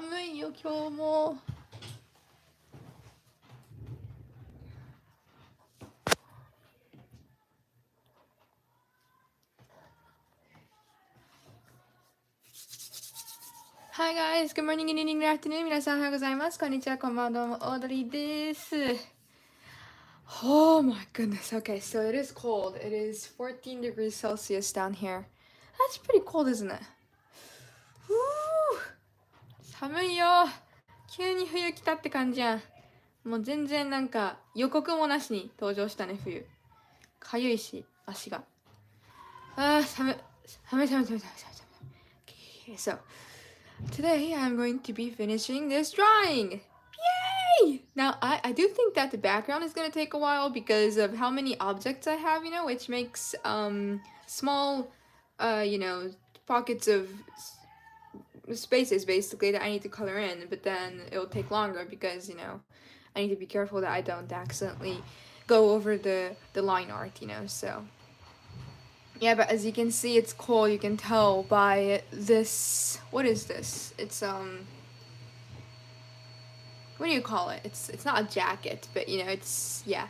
寒いよ今日も。Hi guys, good morning, good evening, good afternoon. 皆さんおはようございます。こんにちは、こんばんは、どうも、オードリーです。Oh my goodness. Okay, so it is cold. It is 14 degrees Celsius down here. That's pretty cold, isn't it? Woo! 寒いよ。急に冬来たって感じやん。もう全然なんか予告もなしに登場したね、冬。かゆいし、足が。あー、寒い。寒い寒い寒い寒い寒い寒い。Okay, so today I'm going to be finishing this drawing. Yay! Now I do think that the background is going to take a while because of how many objects I have, which makes small pockets of spaces basically that I need to color in, but then it'll take longer because I need to be careful that I don't accidentally go over the line art, so yeah. But as you can see, it's cold. You can tell by this. What is this? It's what do you call it? It's not a jacket, but it's, yeah,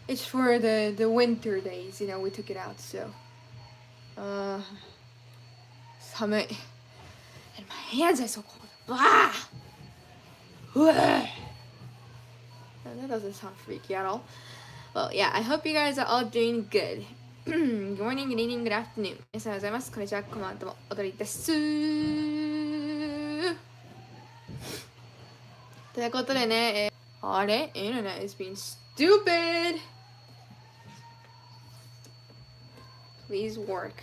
it's for the winter days. We took it out, so寒い, and my hands are so cold. Blah! That doesn't sound freaky at all. Well, yeah, I hope you guys are all doing good. Good morning, good evening, good afternoon. 皆さんおはようございます。こんにちは、こんばんは、どうも、踊りです。ということでね、あれ Internet is being stupid. Please work.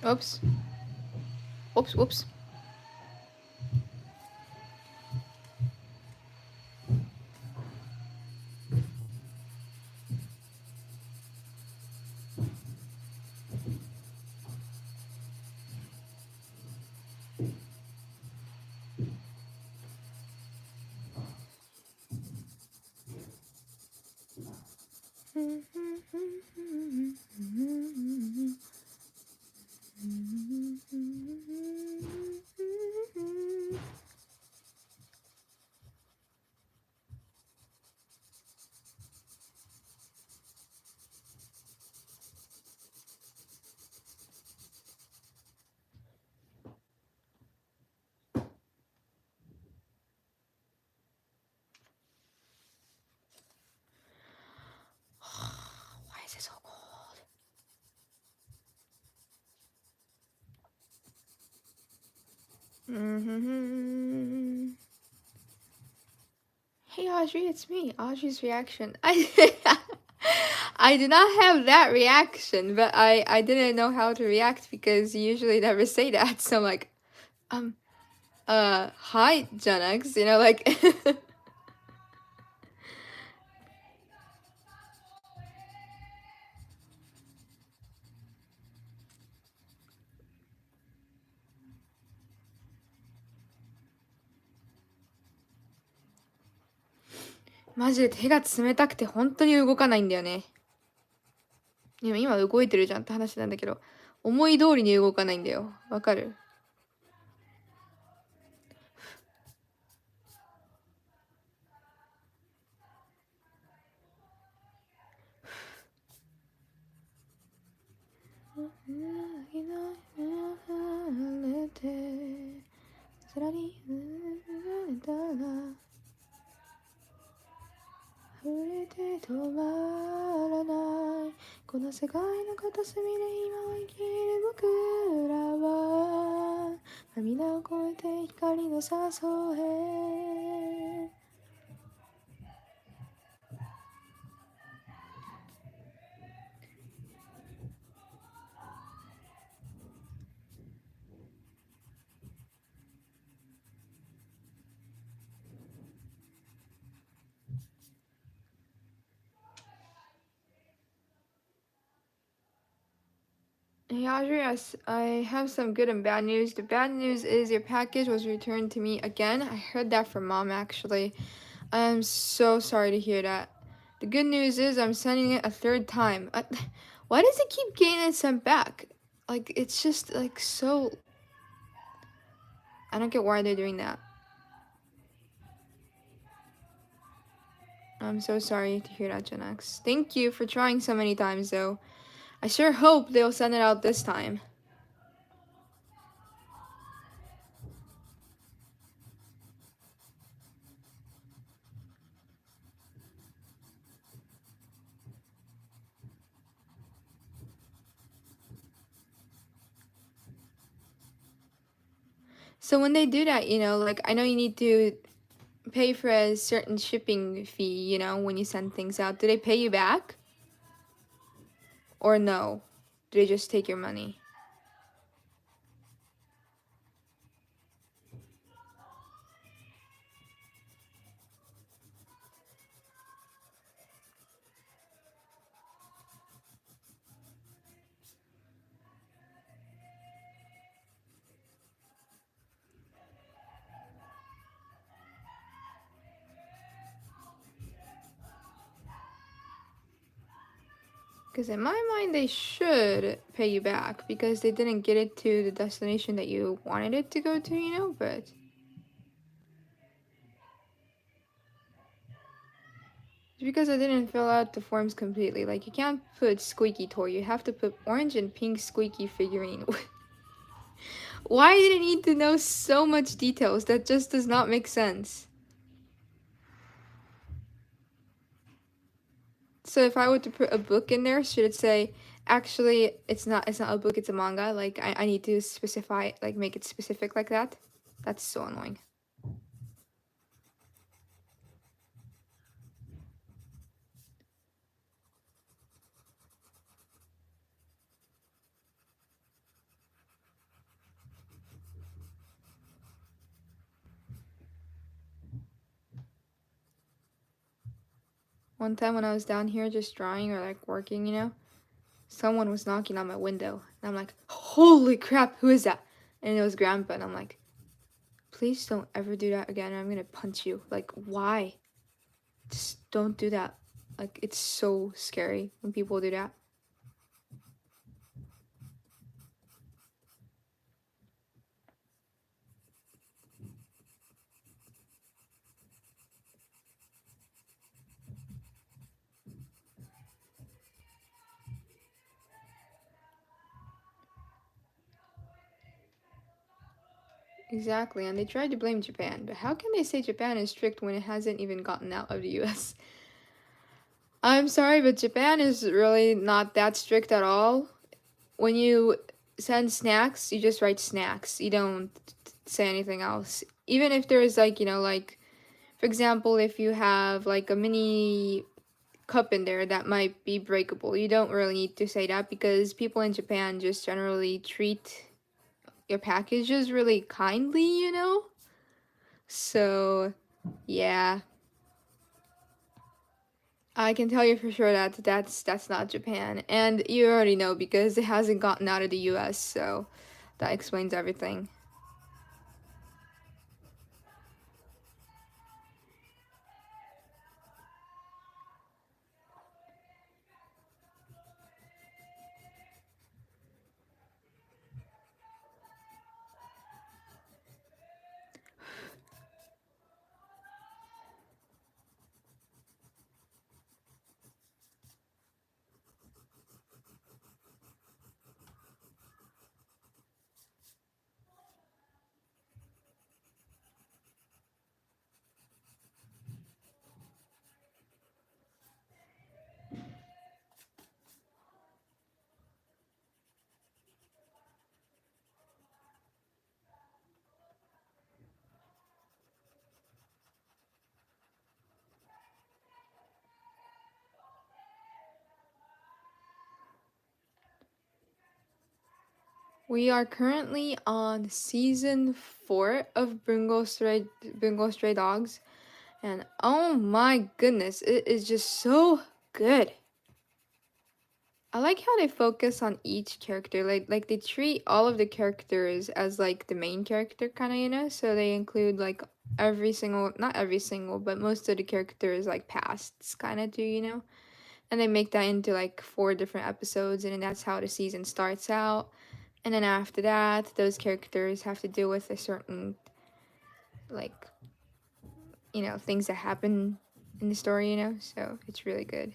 Oops. Oops, whoops. Why is it so cold? Hey Audrey, it's me. Audrey's reaction. I did not have that reaction, but I didn't know how to react because you usually never say that. So I'm like, hi, Janax, like. マジで手が冷たくて本当に動かないんだよね。でも今動いてるじゃんって話なんだけど、思い通りに動かないんだよ。わかる？この世界の片隅で今を生きる僕らは涙を越えて光の誘へ Hey Audrey, yes, I have some good and bad news. The bad news is your package was returned to me again. I heard that from mom actually. I'm so sorry to hear that. The good news is I'm sending it a third time. Why does it keep getting it sent back? Like, it's just like so. I don't get why they're doing that. I'm so sorry to hear that, Gen X. Thank you for trying so many times though. I sure hope they'll send it out this time. So when they do that, like I know you need to pay for a certain shipping fee, when you send things out. Do they pay you back? Or no? Do they just take your money? Because in my mind, they should pay you back because they didn't get it to the destination that you wanted it to go to, but... It's because I didn't fill out the forms completely. Like, you can't put squeaky toy. You have to put orange and pink squeaky figurine. Why did it need to know so much details? That just does not make sense. So if I were to put a book in there, should it say, actually, it's not a book, it's a manga? Like, I need to specify, like, make it specific like that? That's so annoying. One time when I was down here just drawing or, like, working, someone was knocking on my window. And I'm like, holy crap, who is that? And it was Grandpa, and I'm like, please don't ever do that again, or I'm gonna punch you. Like, why? Just don't do that. Like, it's so scary when people do that. Exactly, and they tried to blame Japan, but how can they say Japan is strict when it hasn't even gotten out of the US? I'm sorry, but Japan is really not that strict at all. When you send snacks, you just write snacks. You don't say anything else. Even if there's like, for example, if you have like a mini cup in there that might be breakable, you don't really need to say that because people in Japan just generally treat your packages really kindly. So, yeah. I can tell you for sure that that's not Japan. And you already know because it hasn't gotten out of the US, so that explains everything. We are currently on season 4 of Bungo Stray Dogs, and oh my goodness, it is just so good. I like how they focus on each character. Like they treat all of the characters as like the main character kind of, you know? So they include like every single, not every single, but most of the characters like pasts kind of do, you know? And they make that into like 4 different episodes, and then that's how the season starts out. And then after that, those characters have to deal with a certain like, you know, things that happen in the story, you know? So it's really good.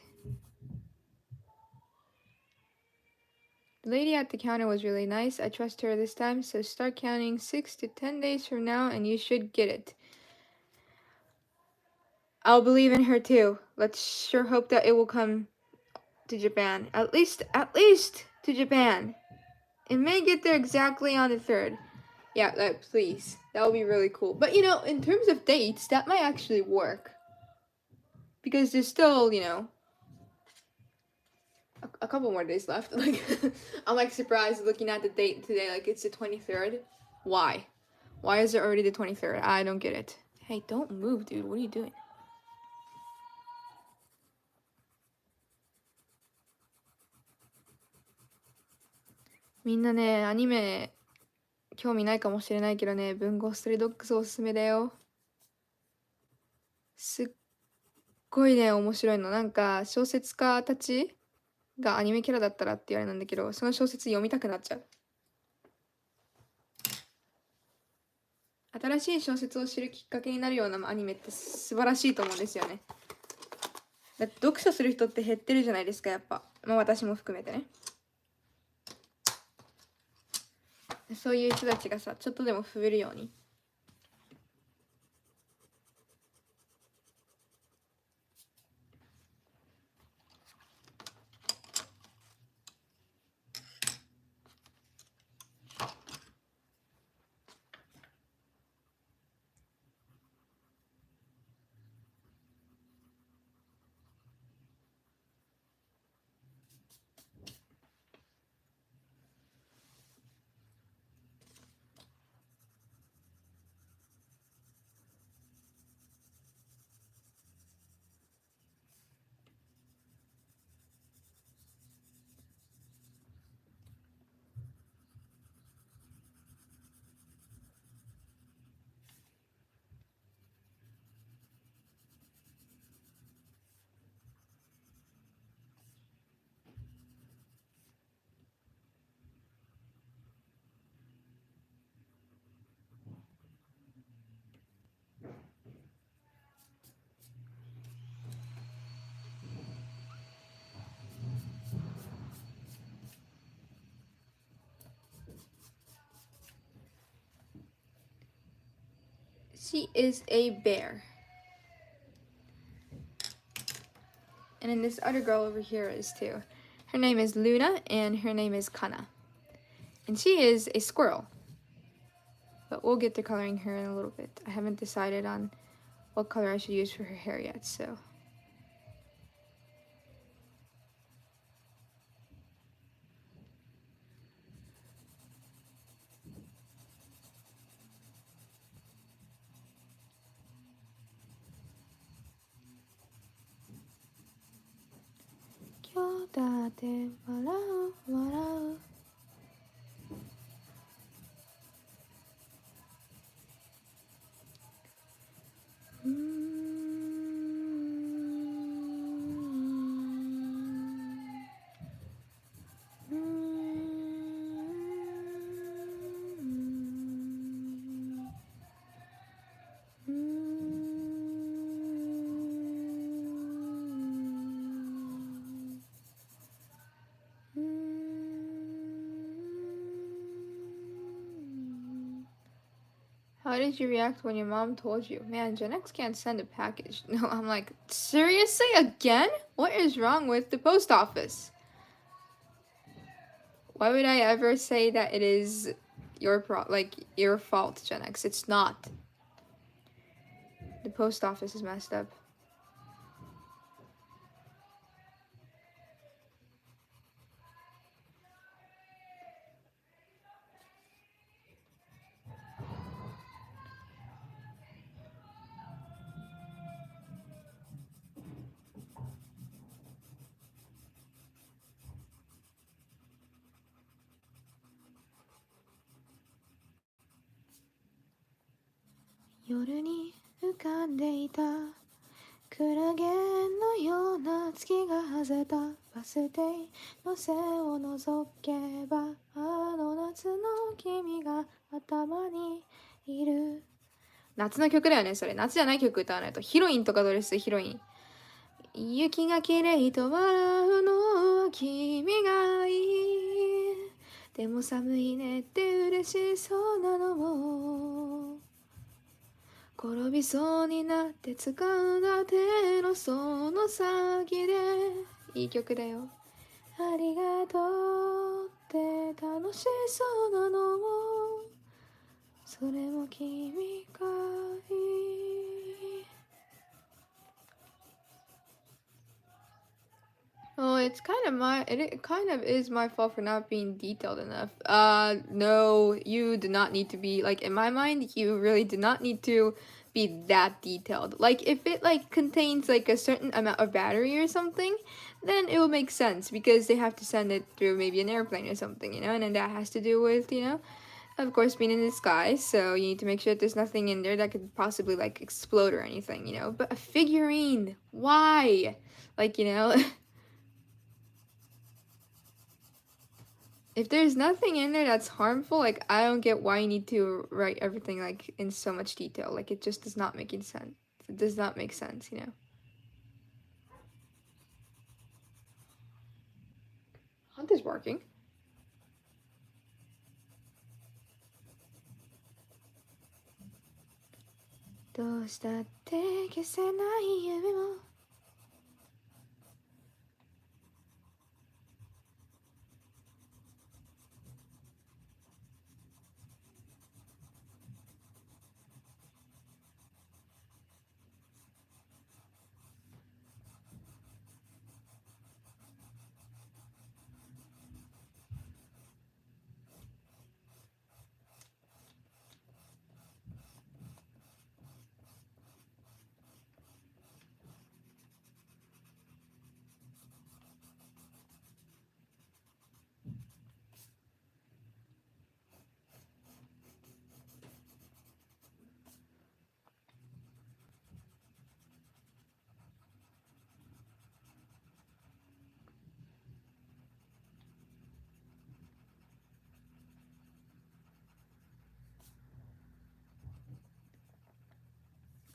The lady at the counter was really nice. I trust her this time, so start counting 6 to 10 days from now and you should get it. I'll believe in her too. Let's sure hope that it will come to Japan. At least to Japan. It may get there exactly on the 3rd. Yeah, please. That would be really cool. But you know, in terms of dates, that might actually work. Because there's still, you know, a couple more days left. Like, I'm like surprised looking at the date today. Like, it's the 23rd. Why? Why is it already the 23rd? I don't get it. Hey, don't move, dude. What are you doing?みんなね、アニメ興味ないかもしれないけどね、文豪ストレイドッグスおすすめだよ。すっごいね、面白いの。なんか、小説家たちがアニメキャラだったらって言われなんだけど、その小説読みたくなっちゃう。新しい小説を知るきっかけになるようなアニメって素晴らしいと思うんですよね。だって読書する人って減ってるじゃないですか、やっぱ。まあ私も含めてね。そういう人たちがさ、ちょっとでも増えるように。She is a bear. And then this other girl over here is too. Her name is Luna and her name is Kana. And she is a squirrel. But we'll get to coloring her in a little bit. I haven't decided on what color I should use for her hair yet, so. How did you react when your mom told you? Man, Gen X can't send a package. No, I'm like, seriously? Again? What is wrong with the post office? Why would I ever say that it is your fault, Gen X? It's not. The post office is messed up. 夜に浮かんでいたクラゲのような月が外れたバス停の背を覗けばあの夏の君が頭にいる。夏の曲だよねそれ。夏じゃない曲歌わないと。ヒロインとかドレスヒロイン。雪がきれいと笑うのは君がいい。でも寒いねって嬉しそうなのも転びそうになって掴んだ手のその先でいい曲だよ。ありがとうって楽しそうなのもそれも君がいい。Oh, it's kind of it kind of is my fault for not being detailed enough. No, you do not need to be like in my mind, you really do not need to be that detailed. Like if it like contains like a certain amount of battery or something, then it will make sense because they have to send it through maybe an airplane or something, and then that has to do with, of course being in the sky, so you need to make sure that there's nothing in there that could possibly like explode or anything, But a figurine, why? Like, if there's nothing in there that's harmful, like I don't get why you need to write everything like in so much detail. Like it just does not make any sense. It does not make sense. Hunt is working. どうしたって消せない夢も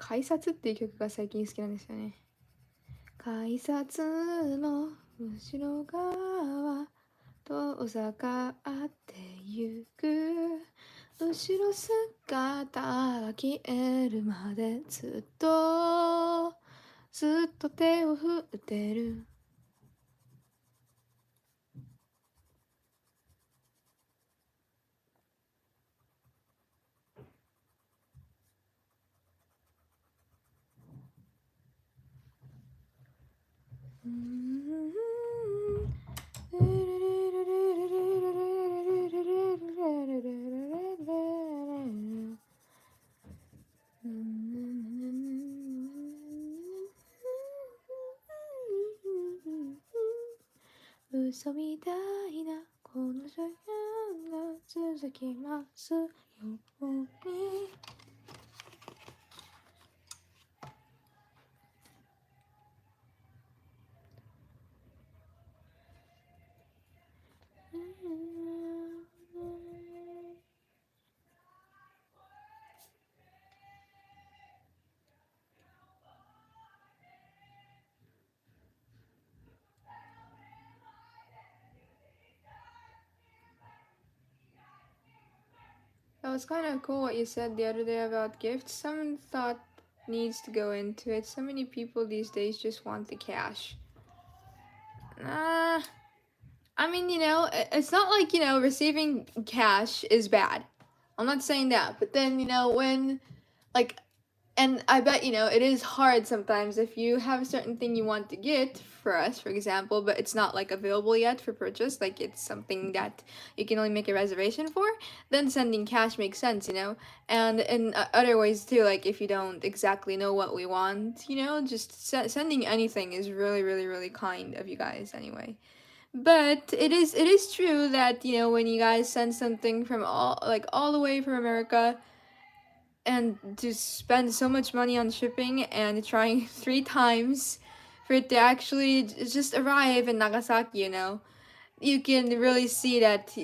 改札っていう曲が最近好きなんですよね。改札の後ろ側遠ざかってゆく後ろ姿が消えるまでずっと手を振ってる。嘘みたいなこの時間が続きますように。That was kind of cool what you said the other day about gifts. Some thought needs to go into it. So many people these days just want the cash. I mean, it's not like, receiving cash is bad. I'm not saying that. But then, when, like, and I bet, it is hard sometimes if you have a certain thing you want to get for us, for example, but it's not like available yet for purchase, like it's something that you can only make a reservation for, then sending cash makes sense, And in other ways too, like if you don't exactly know what we want, just sending anything is really, really, really kind of you guys anyway. But it is true that when you guys send something from all the way from America, and to spend so much money on shipping and trying 3 times for it to actually just arrive in Nagasaki, you can really see that,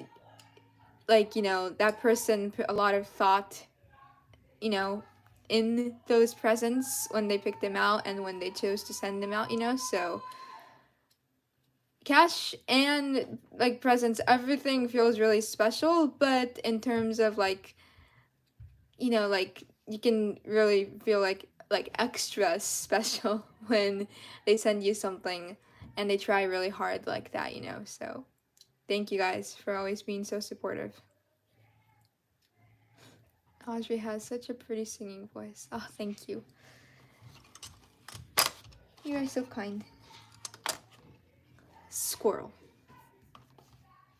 like, that person put a lot of thought, you know, in those presents when they picked them out and when they chose to send them out, so cash and like presents, everything feels really special, but in terms of like, like you can really feel like extra special when they send you something and they try really hard like that, so thank you guys for always being so supportive. Audrey has such a pretty singing voice. Oh, thank you. You are so kind. Squirrel.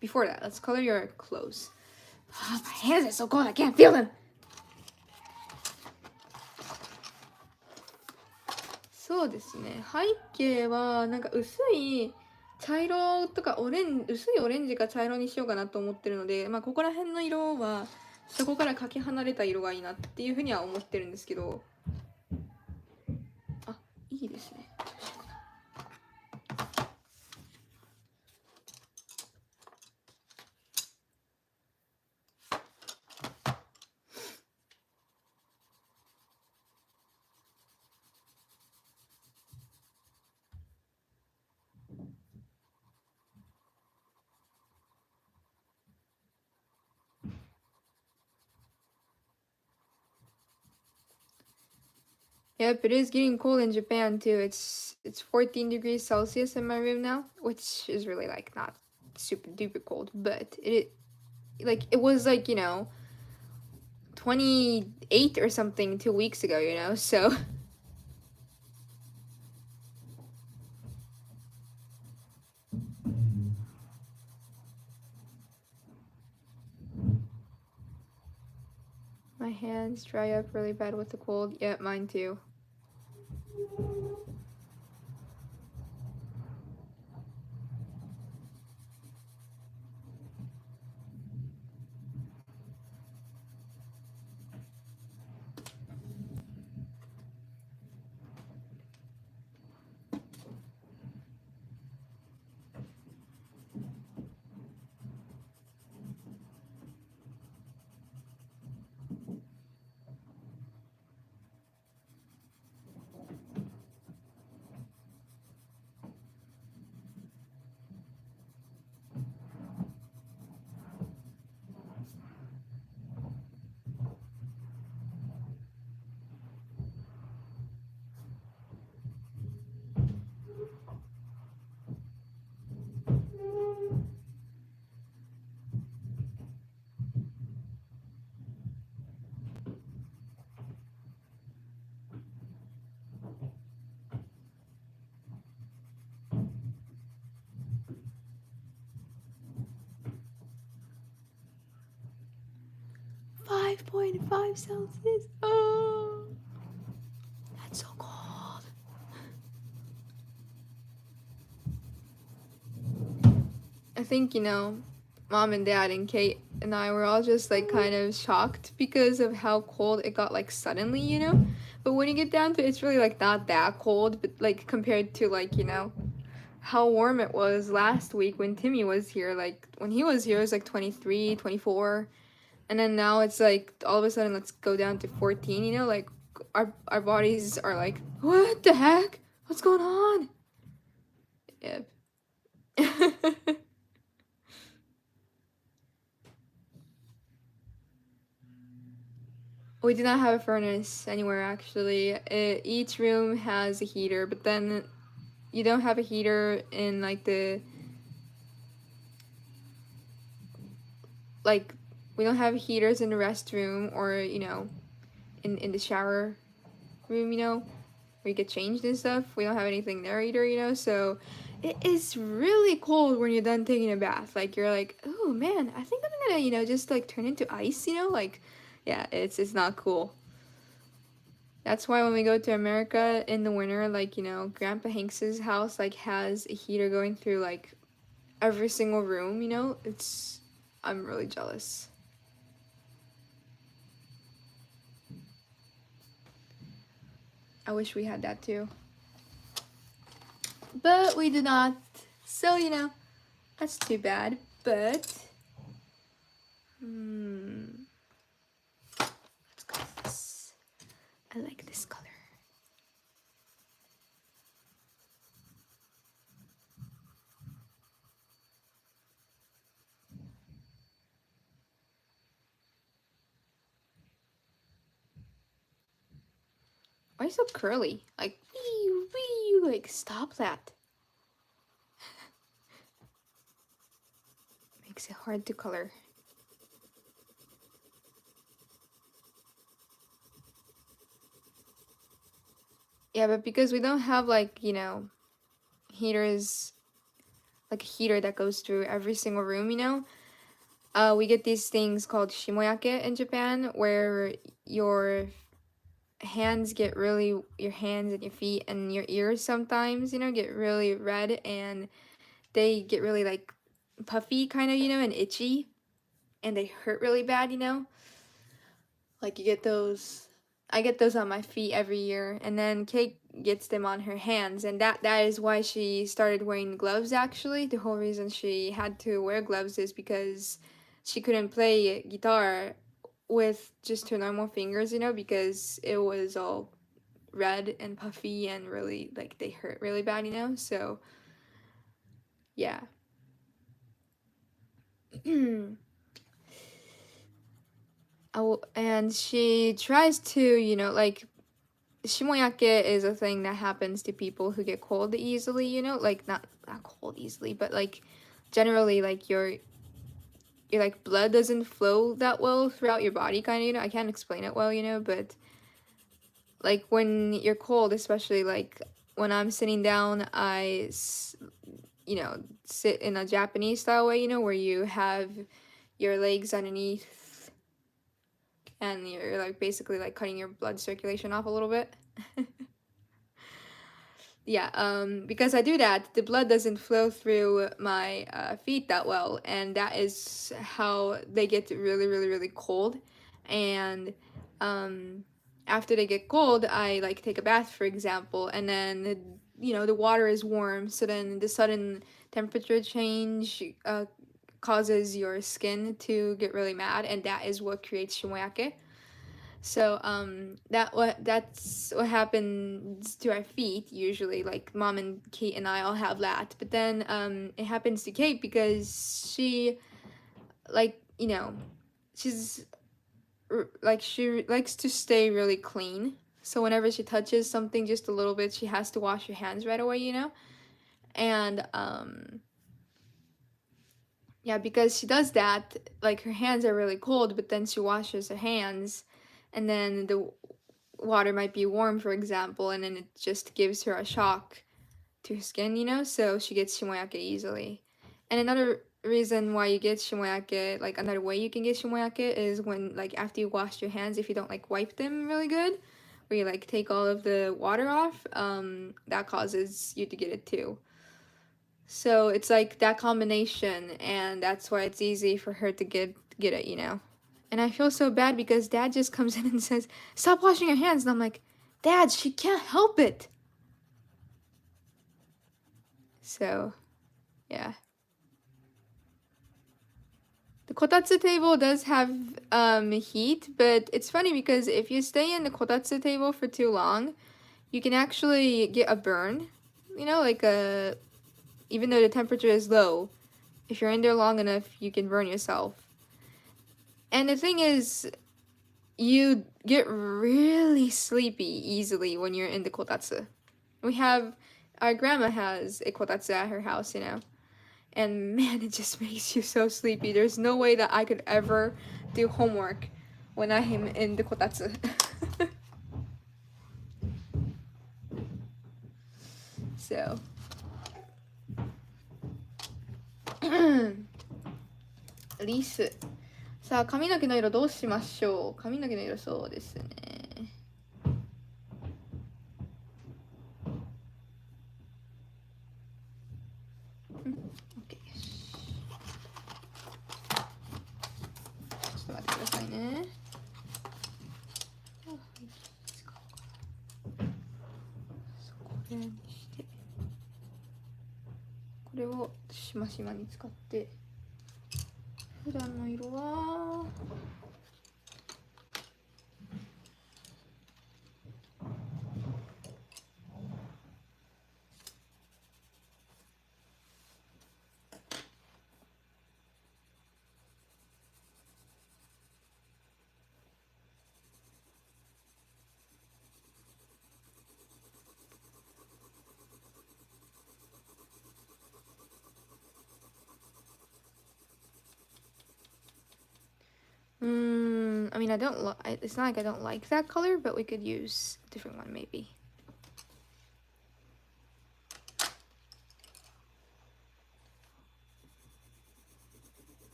Before that, let's color your clothes. Oh, my hands are so cold, I can't feel them. そうですね。背景はなんか薄い茶色とか薄いオレンジか茶色にしようかなと思ってるので、ここら辺の色はそこからかけ離れた色がいいなっていうふうには思ってるんですけど、あ、いいですね。Yep, it is getting cold in Japan too. It's 14 degrees Celsius in my room now, which is really like not super duper cold, but it was like, 28 or something 2 weeks ago, so my hands dry up really bad with the cold. Yeah, mine too. .5 Celsius. Oh, that's so cold. I think, mom and dad and Kate and I were all just like kind of shocked because of how cold it got like suddenly, But when you get down to it, it's really like not that cold, but like compared to like, how warm it was last week when Timmy was here. Like when he was here, it was like 23, 24. And then now it's like all of a sudden let's go down to 14, like our bodies are like, what the heck? What's going on? Yep. We do not have a furnace anywhere actually. Each room has a heater, but then you don't have a heater in like we don't have heaters in the restroom or in the shower room, where you get changed and stuff. We don't have anything there either, so it is really cold when you're done taking a bath. Like you're like, oh man, I think I'm gonna just like turn into ice, like yeah, it's not cool. That's why when we go to America in the winter, like, Grandpa Hanks's house like has a heater going through like every single room, I'm really jealous. I wish we had that too. But we do not. So, you know, that's too bad. But, let's go with this. I like this color. Why are you so curly? Like, wee, like, stop that. Makes it hard to color. Yeah, but because we don't have, like, you know, heaters, like a heater that goes through every single room, you know, we get these things called shimoyake in Japan, where your hands get really, your hands and your feet and your ears sometimes, you know, get really red, and they get really, like, puffy kind of, you know, and itchy, and they hurt really bad, you know. Like, you get those, I get those on my feet every year, and then Kate gets them on her hands, and that is why she started wearing gloves. Actually, the whole reason she had to wear gloves is because she couldn't play guitar with just her normal fingers, you know, because it was all red and puffy and really, like, they hurt really bad, you know. So yeah. Oh, and she tries to, you know, like, shimoyake is a thing that happens to people who get cold easily, you know, like, not cold easily, but, like, generally, like, your like blood doesn't flow that well throughout your body, kind of, you know. I can't explain it well, you know, but like when you're cold, especially like when I'm sitting down, you know, sit in a Japanese style way, you know, where you have your legs underneath and you're like basically like cutting your blood circulation off a little bit. Yeah, because I do that, the blood doesn't flow through my feet that well, and that is how they get really, really, really cold. And um, after they get cold, I like take a bath, for example, and then you know the water is warm, so then the sudden temperature change causes your skin to get really mad, and that is what creates shimoyake. So that's what happens to our feet usually. Like mom and Kate and I all have that. But then it happens to Kate because she, like, you know, she's like, she likes to stay really clean. So whenever she touches something just a little bit, she has to wash her hands right away, you know? And yeah, because she does that, like her hands are really cold, but then she washes her hands, and then the water might be warm, for example, and then it just gives her a shock to her skin, you know, so she gets shimoyake easily. And another reason why you get shimoyake, like another way you can get shimoyake, is when, like, after you wash your hands, if you don't, like, wipe them really good, where you, like, take all of the water off, that causes you to get it too. So it's like that combination, and that's why it's easy for her to get it, you know. And I feel so bad because Dad just comes in and says, "Stop washing your hands." And I'm like, "Dad, she can't help it." So, yeah. The kotatsu table does have heat, but it's funny because if you stay in the kotatsu table for too long, you can actually get a burn. You know, like even though the temperature is low, if you're in there long enough, you can burn yourself. And the thing is, you get really sleepy easily when you're in the kotatsu. Our grandma has a kotatsu at her house, you know. And man, it just makes you so sleepy. There's no way that I could ever do homework when I am in the kotatsu. So. リス。さあ、髪の毛の色どうしましょう。髪の毛の色、そうですね。OK です。ちょっと待ってくださいね。れにしてこれをしましまに使って、普段の色はI mean, it's not like I don't like that color, but we could use a different one maybe.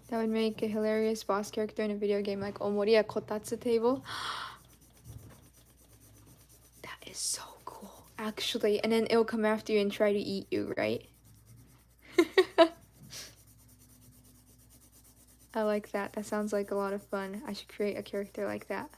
That would make a hilarious boss character in a video game like Omoriya Kotatsu Table. That is so cool, actually. And then it'll come after you and try to eat you, right? I like that. That sounds like a lot of fun. I should create a character like that.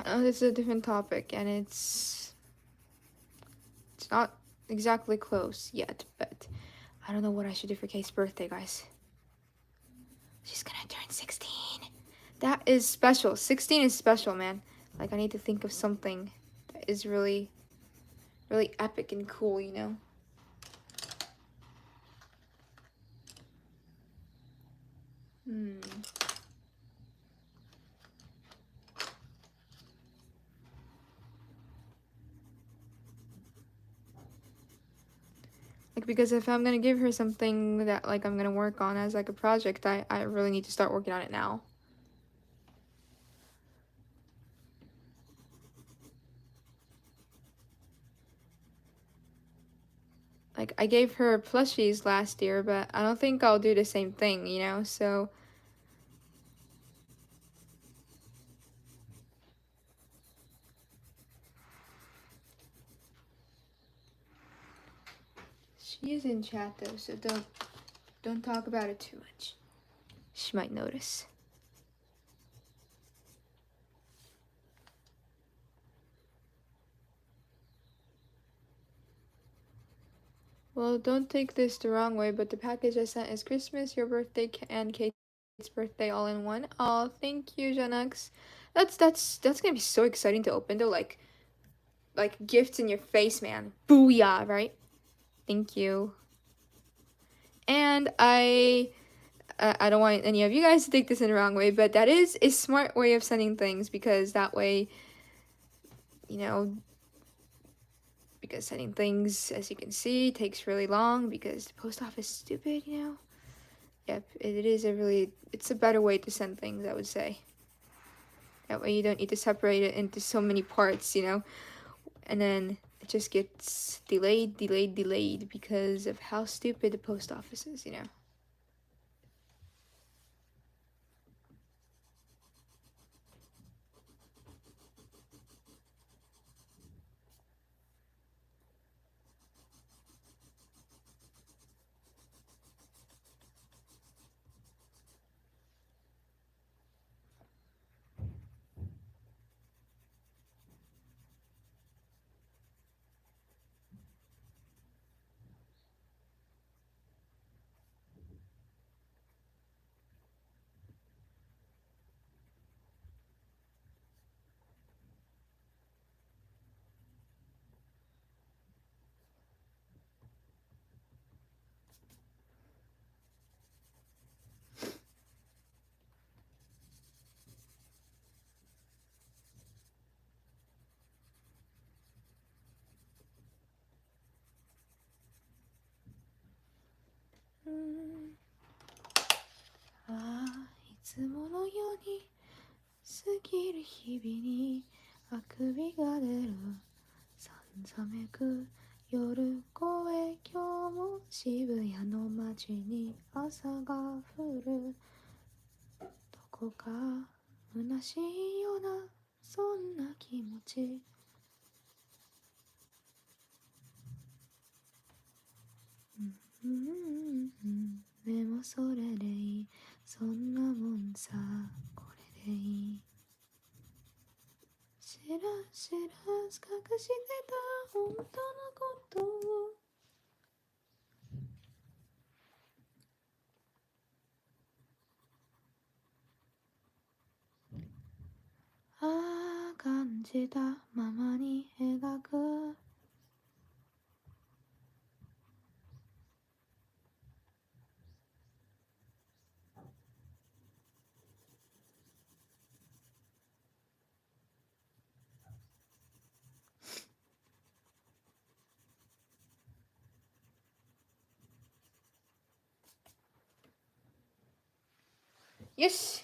I know this is a different topic and it's not exactly close yet, but I don't know what I should do for Kay's birthday, guys. She's gonna turn 16. That is special. 16 is special, man. Like, I need to think of something that is really, really epic and cool, you know? Like, because if I'm gonna give her something that, like, I'm gonna work on as, like, a project, I really need to start working on it now. Like, I gave her plushies last year, but I don't think I'll do the same thing, you know? So, she is in chat, though, so don't talk about it too much. She might notice. Well, don't take this the wrong way, but the package I sent is Christmas, your birthday, and Kate's birthday all in one. Oh, thank you, Janux. That's gonna be so exciting to open though, like gifts in your face, man. Booyah, right? Thank you. And I don't want any of you guys to take this in the wrong way, but that is a smart way of sending things because that way, you know, because sending things, as you can see, takes really long because the post office is stupid, you know? Yep, it's a better way to send things, I would say. That way you don't need to separate it into so many parts, you know? And then it just gets delayed because of how stupid the post office is, you know? つものように過ぎる日々にあくびが出るさんざめく夜越え今日も渋谷の街に朝が降るどこか虚しいようなそんな気持ちでもそれでいいそんなもんさこれでいい知らず隠してた本当のことをああ感じたままに描くよし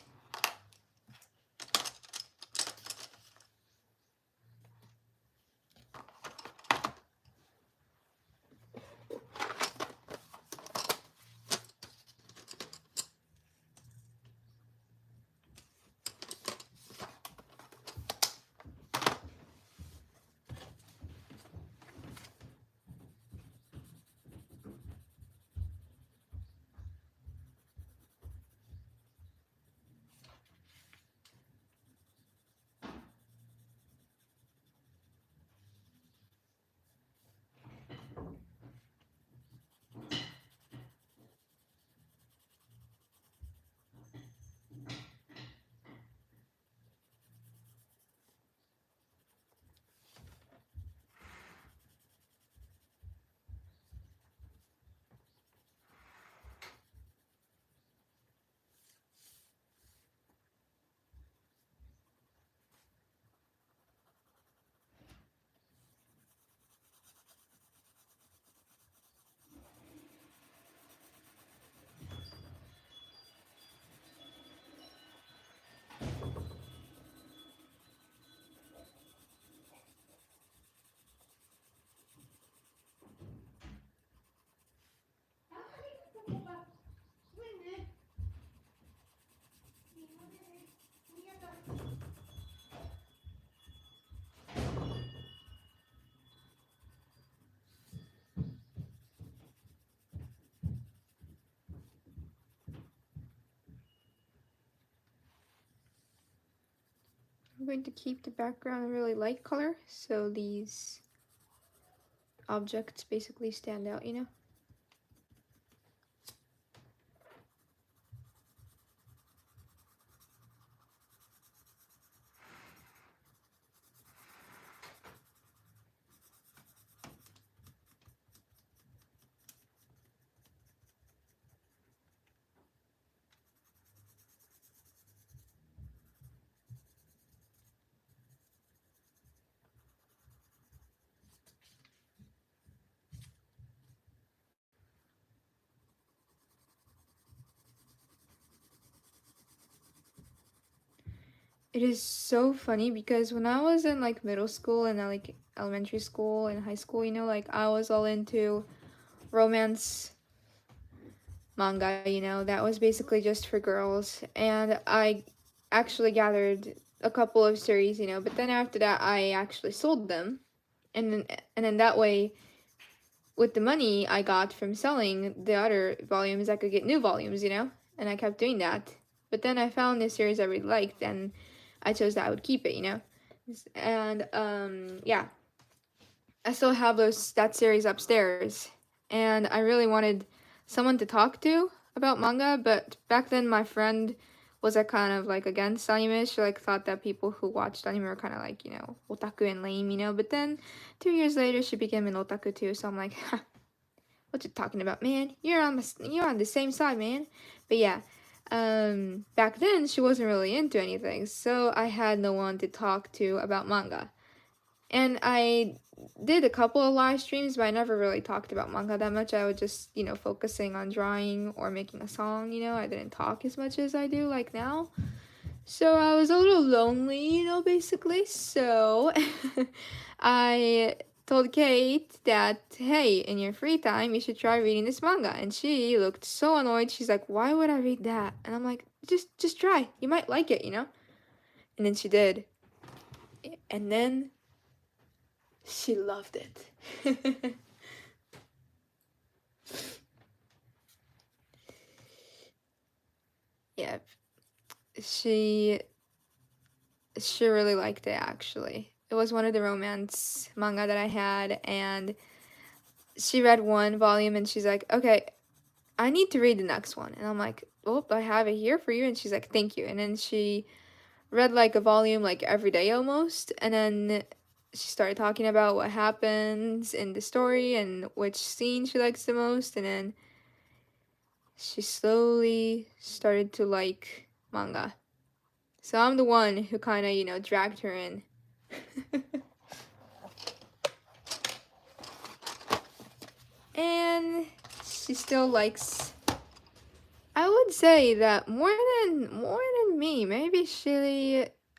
I'm going to keep the background a really light color so these objects basically stand out, you know? It is so funny because when I was in like middle school and like elementary school and high school, you know, like I was all into romance manga, you know, that was basically just for girls. And I actually gathered a couple of series, you know, but then after that I actually sold them. And then that way with the money I got from selling the other volumes I could get new volumes, you know? And I kept doing that. But then I found this series I really liked and I chose that I would keep it, you know? And yeah. I still have that series upstairs. And I really wanted someone to talk to about manga, but back then my friend was kind of like against anime. She like thought that people who watched anime were kind of like, you know, otaku and lame, you know. But then 2 years later she became an otaku too, so I'm like, what you talking about, man? You're on the same side, man. But yeah, back then she wasn't really into anything, so I had no one to talk to about manga. And I did a couple of live streams, but I never really talked about manga that much. I would just, focusing on drawing or making a song, I didn't talk as much as I do like now. So I was a little lonely, basically. So I told Kate that, hey, in your free time, you should try reading this manga. And she looked so annoyed. She's like, why would I read that? And I'm like, just try. You might like it, And then she did. And then she loved it. Yeah, she really liked it actually. It was one of the romance manga that I had, and she read one volume and she's like, okay, I need to read the next one. And I'm like, well, I have it here for you. And she's like, thank you. And then she read like a volume like every day almost. And then she started talking about what happens in the story and which scene she likes the most. And then she slowly started to like manga. So I'm the one who kind of, dragged her in. And she still likes, I would say that more than me. Maybe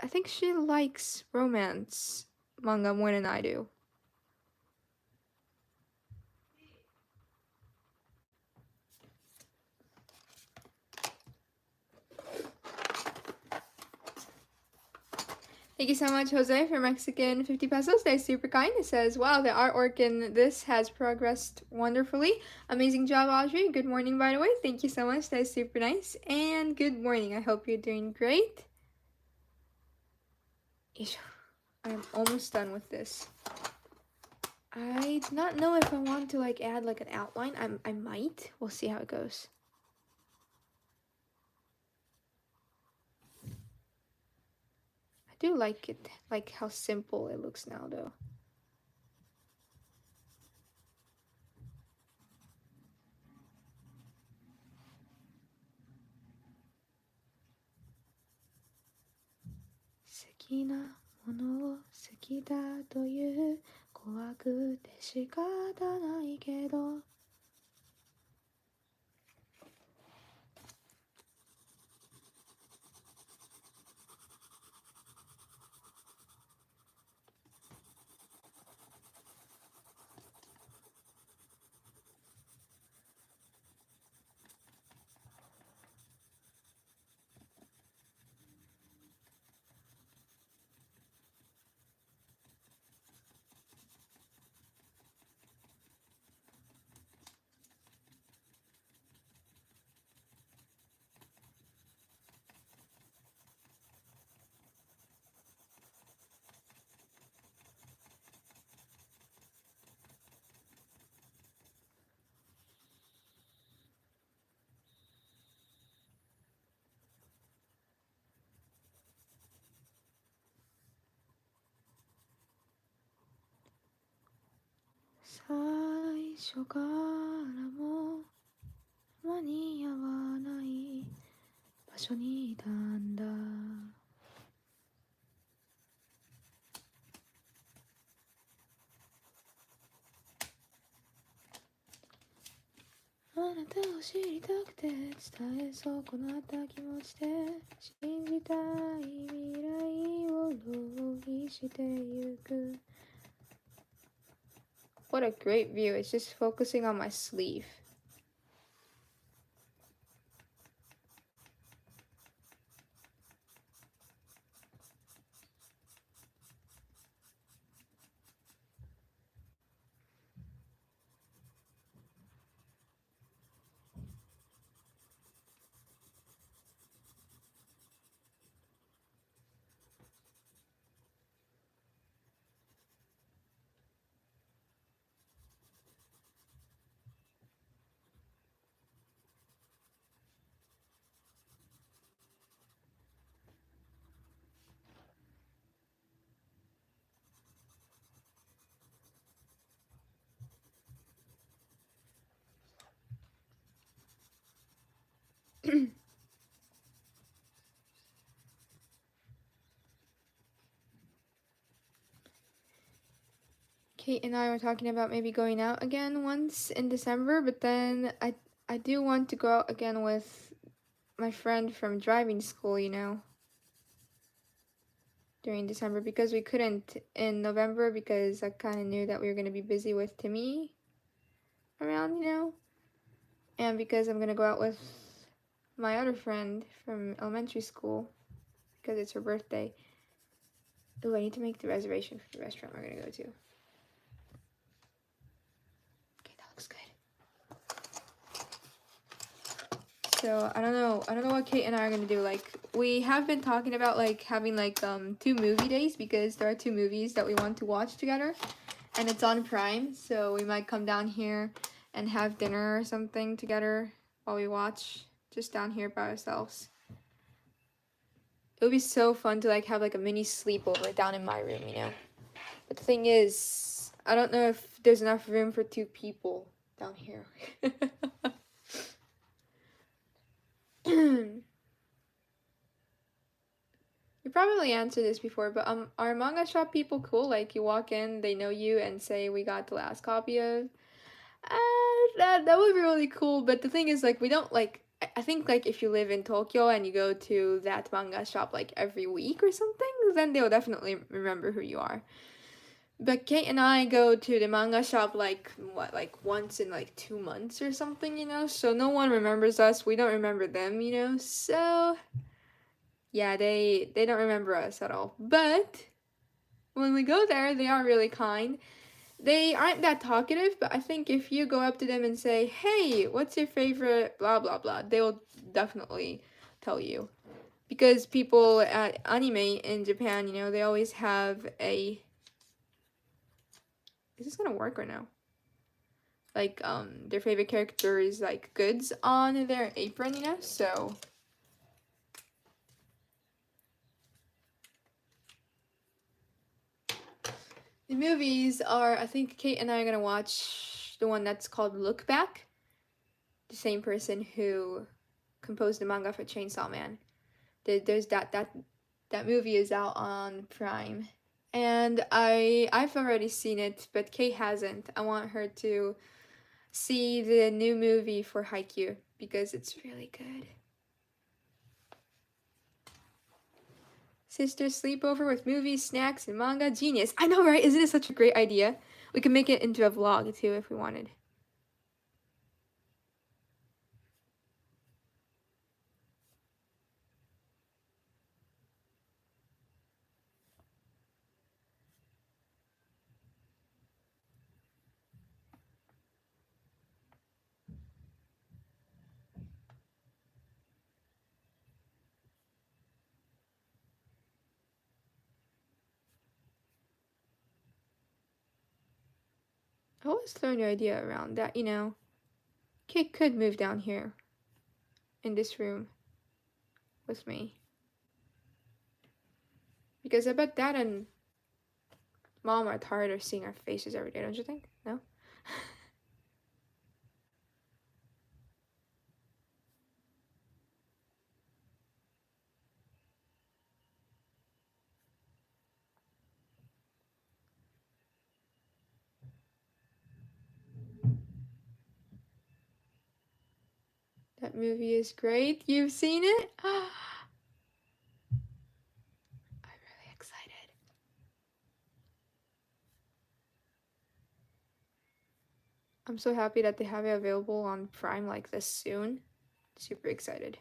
I think she likes romance manga more than I do. Thank you so much, Jose, for Mexican 50 pesos. That's super kind. It says, wow, the artwork in this has progressed wonderfully. Amazing job, Audrey. Good morning, by the way. Thank you so much. That's super nice. And good morning. I hope you're doing great. I'm almost done with this. I do not know if I want to like add like an outline. I might. We'll see how it goes. I do like it, like how simple it looks now though. Suki na mono o suki da toいう怖くて仕方ないけど最初からも間に合わない場所にいたんだあなたを知りたくて伝え損なった気持ちで信じたい未来を浪費してゆく What a great view. It's just focusing on my sleeve. Kate and I were talking about maybe going out again once in December, but then I do want to go out again with my friend from driving school, you know, during December because we couldn't in November because I kind of knew that we were going to be busy with Timmy around, you know, and because I'm going to go out with my other friend from elementary school because it's her birthday. Oh, I need to make the reservation for the restaurant we're going to go to. Okay, that looks good. So I don't know what Kate and I are gonna do. Like we have been talking about like having like 2 movie days because there are 2 movies that we want to watch together, and it's on Prime. So we might come down here and have dinner or something together while we watch, just down here by ourselves. It would be so fun to like have like a mini sleepover down in my room, you know. But the thing is, I don't know if there's enough room for 2 people down here. You probably answered this before, but are manga shop people cool? Like you walk in, they know you, and say we got the last copy of. That would be really cool. But the thing is, like, we don't like. I think like if you live in Tokyo and you go to that manga shop like every week or something, then they'll definitely remember who you are. But Kate and I go to the manga shop like what, like once in like 2 months or something, you know. So no one remembers us. We don't remember them, you know. So yeah, they don't remember us at all. But when we go there, they are really kind. They aren't that talkative, but I think if you go up to them and say, "Hey, what's your favorite blah blah blah," they will definitely tell you. Because people at anime in Japan, you know, they always have a. Is this gonna work or no? Like their favorite character is like goods on their apron, you know, so the movies are, I think Kate and I are gonna watch the one that's called Look Back. The same person who composed the manga for Chainsaw Man. There's that movie is out on Prime, and I've already seen it, but Kate hasn't. I want her to see the new movie for Haikyuu because it's really good. Sister sleepover with movies, snacks, and manga. Genius. I know, right? Isn't it such a great idea? We could make it into a vlog too if we wanted. I always throw an idea around that, you know, Kate could move down here in this room with me. Because I bet Dad and Mom are tired of seeing our faces every day, don't you think? No? That movie is great. You've seen it? I'm really excited. I'm so happy that they have it available on Prime like this soon. Super excited.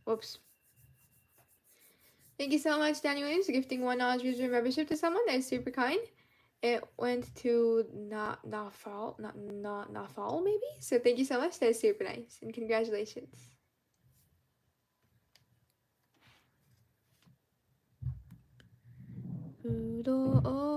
Whoops. Thank you so much, Danny Williams, for gifting one knowledge user membership to someone. That is super kind. It went to Nafal maybe. So thank you so much. That is super nice, and congratulations. ぶどう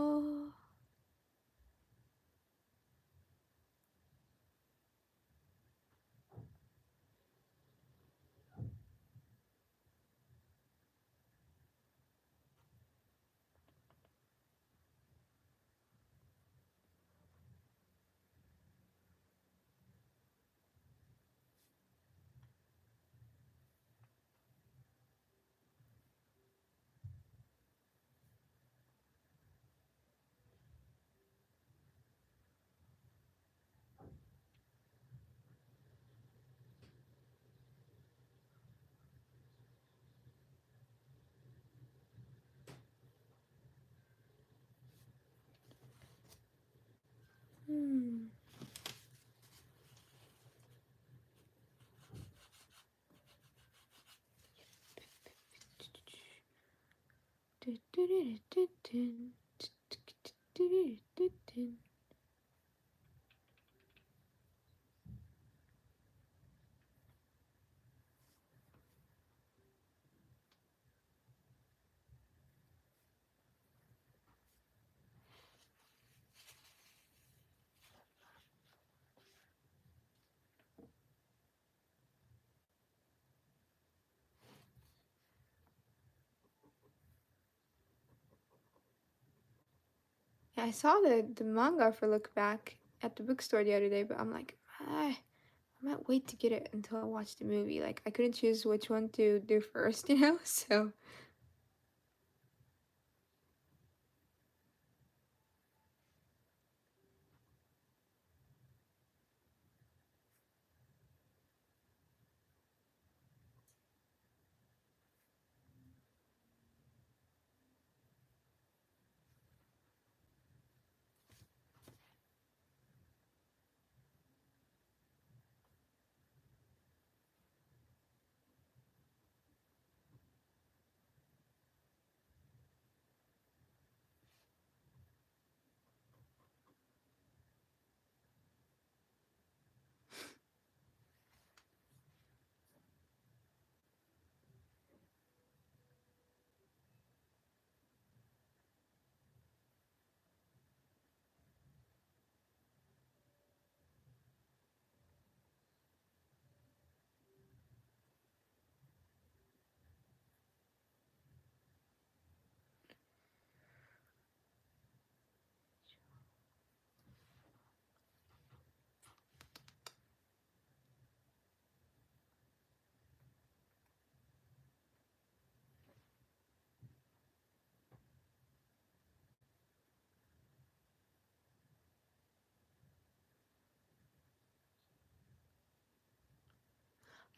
I saw the manga for Look Back at the bookstore the other day, but I'm like, I might wait to get it until I watch the movie. Like, I couldn't choose which one to do first, you know? So,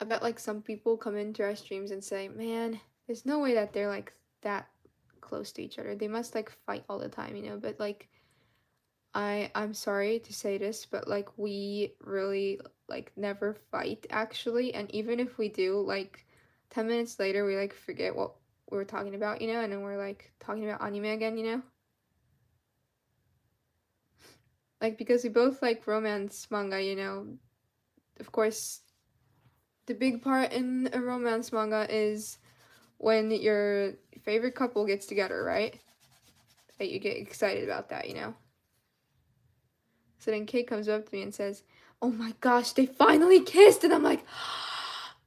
I bet like some people come into our streams and say, man, there's no way that they're like that close to each other. They must like fight all the time, you know? But like, I'm sorry to say this, but like we really like never fight actually, and even if we do, like 10 minutes later we like forget what we were talking about, you know, and then we're like talking about anime again, you know? Like because we both like romance manga, you know. Of course, the big part in a romance manga is when your favorite couple gets together, right? That you get excited about that, you know. So then Kate comes up to me and says, "Oh my gosh, they finally kissed!" And I'm like,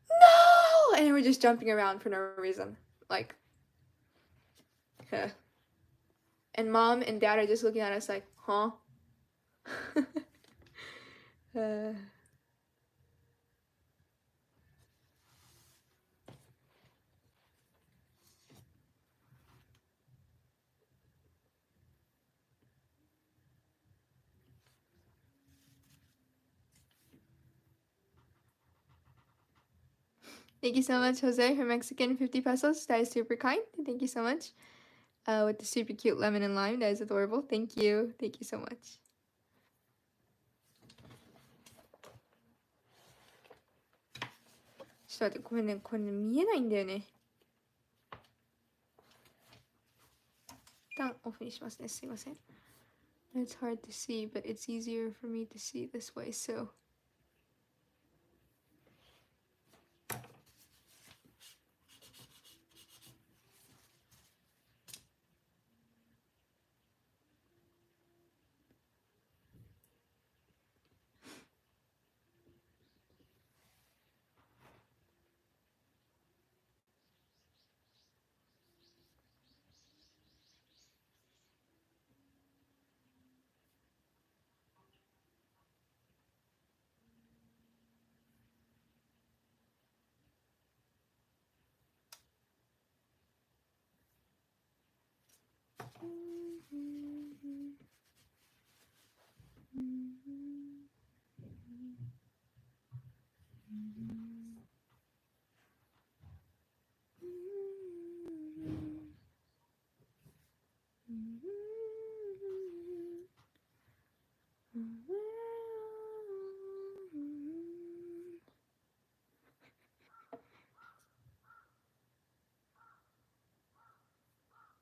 "No!" And then we're just jumping around for no reason, like, huh. And mom and dad are just looking at us like, "Huh?" uh, Thank you so much, Jose, for Mexican 50 pesos. That is super kind. Thank you so much. With the super cute lemon and lime. That is adorable. Thank you. Thank you so much. ちょっと待って、ごめんね。これね、見えないんだよね。一旦オフにしますね。すいません。It's hard to see, but it's easier for me to see this way, so.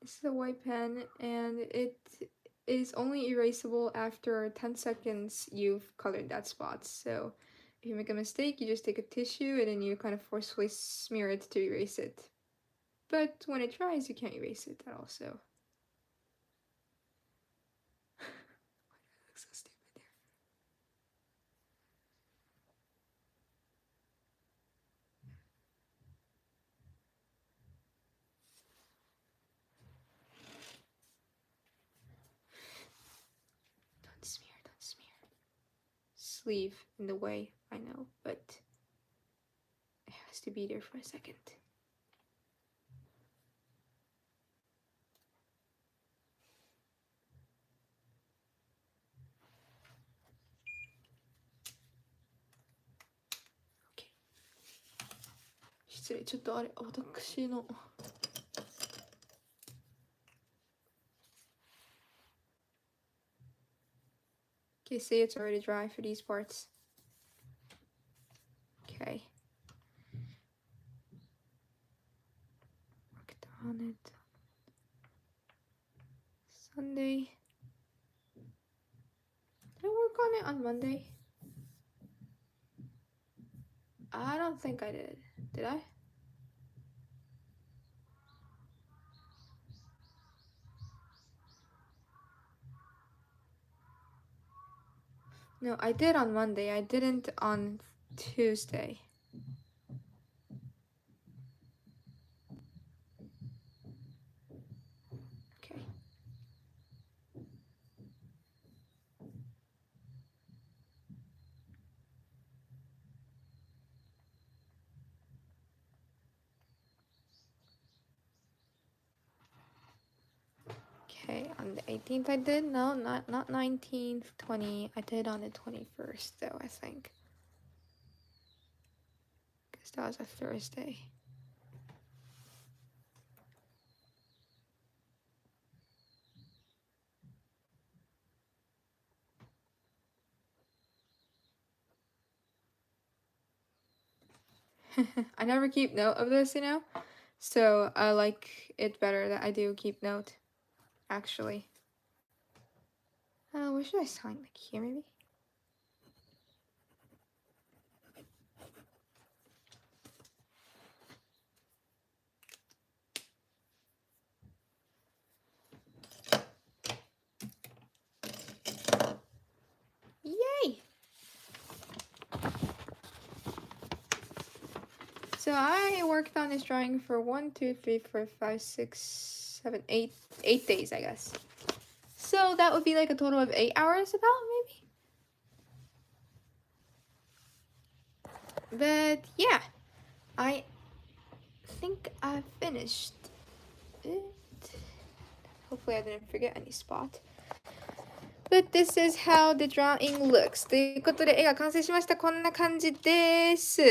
This is a white pen, and it is only erasable after 10 seconds you've colored that spot. So if you make a mistake, you just take a tissue and then you kind of forcefully smear it to erase it. But when it dries, you can't erase it at all, so. Why do I look so stupid there? Don't smear, don't smear. Sleeve in the way, I know, but it has to be there for a second. Okay. 失礼、ちょっとあれ、私の。Okay, say it's already dry for these parts. Okay. Worked on it Sunday. Did I work on it on Monday? I don't think I did. Did I? No, I did on Monday. I didn't on Tuesday. Okay. Okay, on the 18th I did. No, not 19th, 20. I did on the 21st though, I think. Because that was a Thursday. I never keep note of this, you know? So I like it better that I do keep note, actually. Where should I sign? Like here, maybe? Yay! So I worked on this drawing for 1, 2, 3, 4, 5, 6, 7, 8 days, I guess. So that would be like a total of 8 hours about, maybe? But yeah, I think I finished it. Hopefully I didn't forget any spot. But this is how the drawing looks. ということで絵が完成しました。こんな感じです。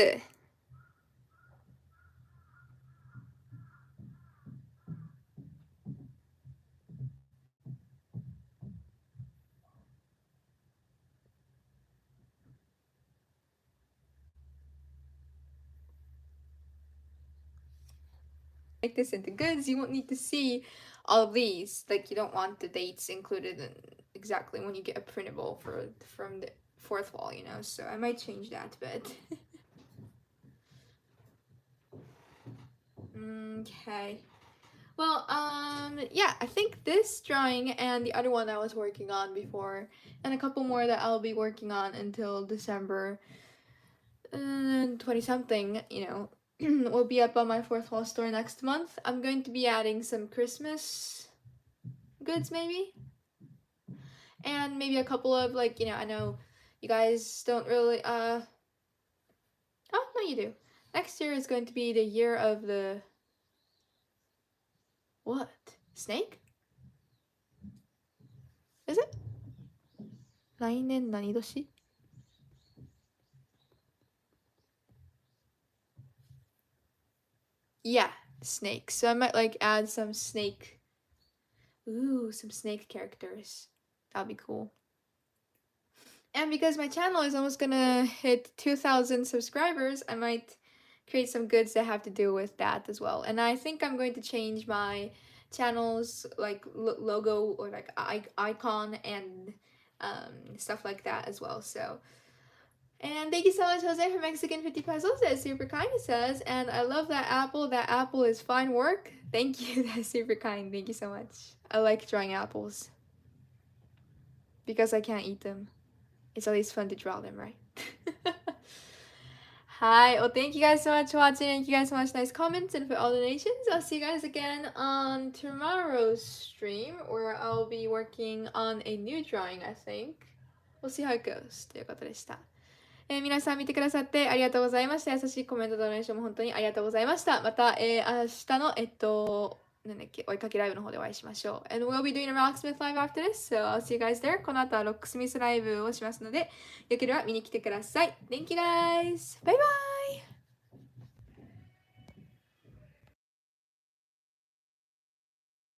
Make this into goods, you won't need to see all of these. Like you don't want the dates included in exactly when you get a printable from the fourth wall, you know. So I might change that, but okay. Well, yeah, I think this drawing and the other one I was working on before, and a couple more that I'll be working on until December 20 something, you know, will be up on my fourth wall store next month. I'm going to be adding some Christmas goods, maybe, and maybe a couple of, like, you know, I know you guys don't really, oh, no, you do. Next year is going to be the year of the, what? Snake? Is it? 来年何年 Yeah, snake. So I might like add some snake. Ooh, some snake characters. That'd be cool. And because my channel is almost gonna hit 2,000 subscribers, I might create some goods that have to do with that as well. And I think I'm going to change my channel's like logo or like icon and stuff like that as well. So, and thank you so much, Jose, for Mexican 50 pesos. That's super kind, it says. And I love that apple. That apple is fine work. Thank you. That's super kind. Thank you so much. I like drawing apples because I can't eat them. It's always fun to draw them, right? Hi. Well, thank you guys so much for watching. Thank you guys so much. Nice comments and for all donations. I'll see you guys again on tomorrow's stream where I'll be working on a new drawing, I think. We'll see how it goes. ということでした。皆さん見てくださってありがとうございました。優しいコメントとドネーションも本当にありがとうございました。また、明日の、なんだっけ、追いかけライブの方でお会いしましょう。And we'll be doing a Rocksmith live after this, so I'll see you guys there. この後はロックスミスライブをしますので、よければ見に来てください。Thank you guys! バイバイ